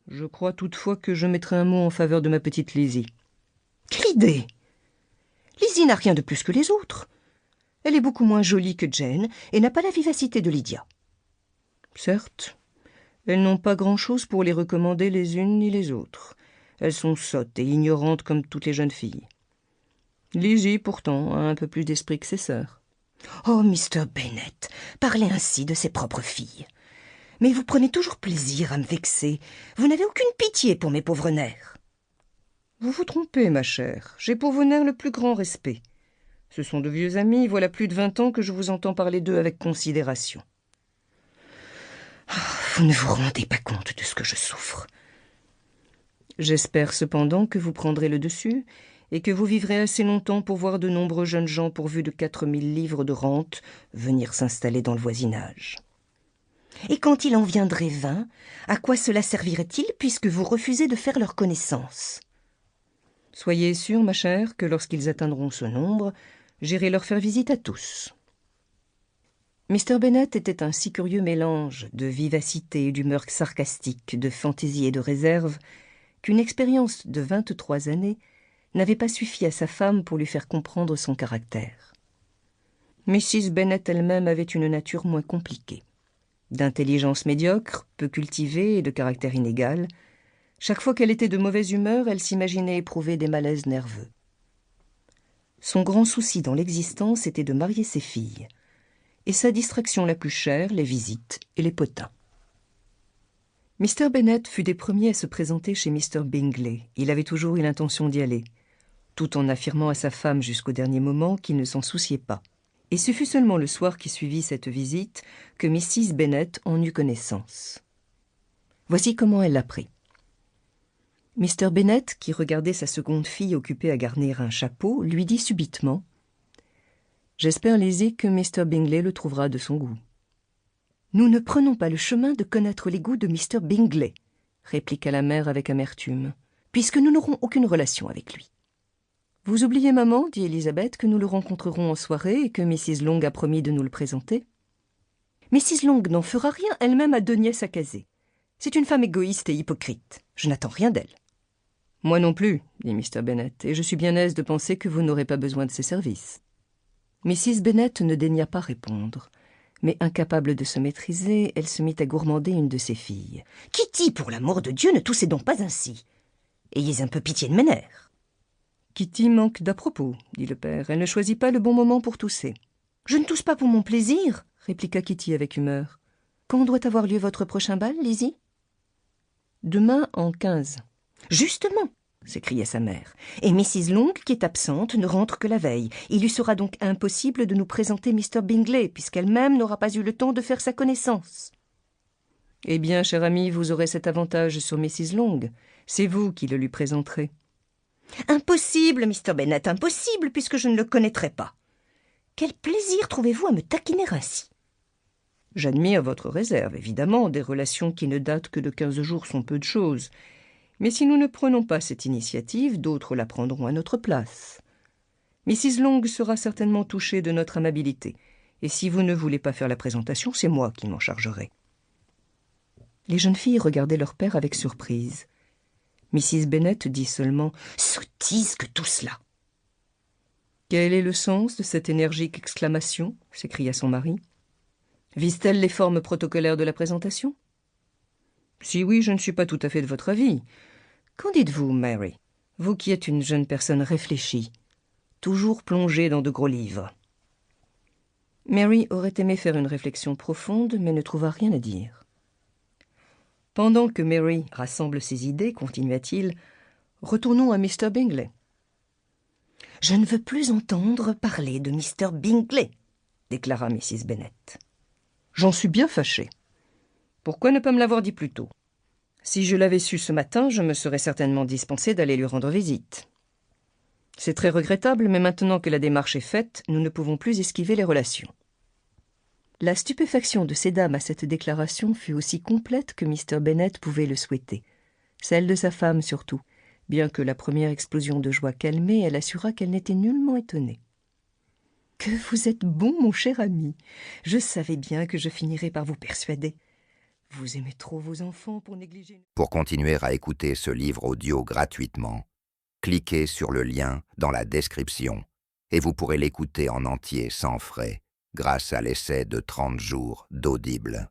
Je crois toutefois que je mettrai un mot en faveur de ma petite Lizzie. » »« Quelle idée! Lizzie n'a rien de plus que les autres. Elle est beaucoup moins jolie que Jane et n'a pas la vivacité de Lydia. » »« Certes, elles n'ont pas grand-chose pour les recommander les unes ni les autres. Elles sont sottes et ignorantes comme toutes les jeunes filles. Lizzie, pourtant, a un peu plus d'esprit que ses sœurs. » »« Oh, Mr. Bennet, parlez ainsi de ses propres filles. Mais vous prenez toujours plaisir à me vexer. Vous n'avez aucune pitié pour mes pauvres nerfs. » »« Vous vous trompez, ma chère. J'ai pour vos nerfs le plus grand respect. Ce sont de vieux amis, voilà plus de 20 ans que je vous entends parler d'eux avec considération. » »« Vous ne vous rendez pas compte de ce que je souffre. » »« J'espère cependant que vous prendrez le dessus et que vous vivrez assez longtemps pour voir de nombreux jeunes gens pourvus de 4000 livres de rente venir s'installer dans le voisinage. » »« Et quand il en viendrait 20, à quoi cela servirait-il puisque vous refusez de faire leur connaissance ? » »« Soyez sûre, ma chère, que lorsqu'ils atteindront ce nombre, j'irai leur faire visite à tous. » Mr. Bennet était un si curieux mélange de vivacité, d'humeur sarcastique, de fantaisie et de réserve qu'une expérience de 23 années n'avait pas suffi à sa femme pour lui faire comprendre son caractère. Mrs. Bennet elle-même avait une nature moins compliquée. D'intelligence médiocre, peu cultivée et de caractère inégal, chaque fois qu'elle était de mauvaise humeur, elle s'imaginait éprouver des malaises nerveux. Son grand souci dans l'existence était de marier ses filles, et sa distraction la plus chère, les visites et les potins. Mr. Bennet fut des premiers à se présenter chez Mr. Bingley. Il avait toujours eu l'intention d'y aller, tout en affirmant à sa femme jusqu'au dernier moment qu'il ne s'en souciait pas. Et ce fut seulement le soir qui suivit cette visite que Mrs. Bennet en eut connaissance. Voici comment elle l'apprit. Mr. Bennet, qui regardait sa seconde fille occupée à garnir un chapeau, lui dit subitement « J'espère, Lizzie, que Mr. Bingley le trouvera de son goût. »« Nous ne prenons pas le chemin de connaître les goûts de Mr. Bingley, » répliqua la mère avec amertume, « puisque nous n'aurons aucune relation avec lui. »« Vous oubliez, maman, dit Élisabeth, que nous le rencontrerons en soirée et que Mrs. Long a promis de nous le présenter. »« Mrs. Long n'en fera rien, elle-même a 2 nièces à caser. C'est une femme égoïste et hypocrite. Je n'attends rien d'elle. »« Moi non plus, dit Mr. Bennet, et je suis bien aise de penser que vous n'aurez pas besoin de ses services. » Mrs. Bennet ne daigna pas répondre, mais incapable de se maîtriser, elle se mit à gourmander une de ses filles. « Kitty, pour l'amour de Dieu, ne toussez donc pas ainsi. Ayez un peu pitié de mes nerfs. »« Kitty manque d'à propos, dit le père. Elle ne choisit pas le bon moment pour tousser. »« Je ne tousse pas pour mon plaisir, répliqua Kitty avec humeur. Quand doit avoir lieu votre prochain bal, Lizzie ? » ?»« Demain en 15. »« Justement, s'écria sa mère. Et Mrs. Long, qui est absente, ne rentre que la veille. Il lui sera donc impossible de nous présenter Mr. Bingley, puisqu'elle-même n'aura pas eu le temps de faire sa connaissance. »« Eh bien, cher ami, vous aurez cet avantage sur Mrs. Long. C'est vous qui le lui présenterez. »« Impossible, Mr. Bennet, impossible, puisque je ne le connaîtrai pas. Quel plaisir trouvez-vous à me taquiner ainsi ? » ?»« J'admire votre réserve, évidemment. Des relations qui ne datent que de 15 jours sont peu de choses. Mais si nous ne prenons pas cette initiative, d'autres la prendront à notre place. Mrs. Long sera certainement touchée de notre amabilité, et si vous ne voulez pas faire la présentation, c'est moi qui m'en chargerai. » Les jeunes filles regardaient leur père avec surprise. Mrs. Bennet dit seulement « Sottise que tout cela !»« Quel est le sens de cette énergique exclamation ?» s'écria son mari. « Vise-t-elle les formes protocolaires de la présentation ?»« Si oui, je ne suis pas tout à fait de votre avis. Qu'en dites-vous, Mary, vous qui êtes une jeune personne réfléchie, toujours plongée dans de gros livres ?» Mary aurait aimé faire une réflexion profonde, mais ne trouva rien à dire. « Pendant que Mary rassemble ses idées, continua-t-il, retournons à Mr. Bingley. »« Je ne veux plus entendre parler de Mr. Bingley, » déclara Mrs. Bennet. « J'en suis bien fâchée. Pourquoi ne pas me l'avoir dit plus tôt ? Si je l'avais su ce matin, je me serais certainement dispensée d'aller lui rendre visite. C'est très regrettable, mais maintenant que la démarche est faite, nous ne pouvons plus esquiver les relations. » La stupéfaction de ces dames à cette déclaration fut aussi complète que Mr. Bennet pouvait le souhaiter. Celle de sa femme surtout, bien que la première explosion de joie calmée, elle assura qu'elle n'était nullement étonnée. « Que vous êtes bon, mon cher ami. Je savais bien que je finirais par vous persuader. Vous aimez trop vos enfants pour négliger... Pour continuer à écouter ce livre audio gratuitement, cliquez sur le lien dans la description et vous pourrez l'écouter en entier sans frais grâce à l'essai de 30 jours d'Audible.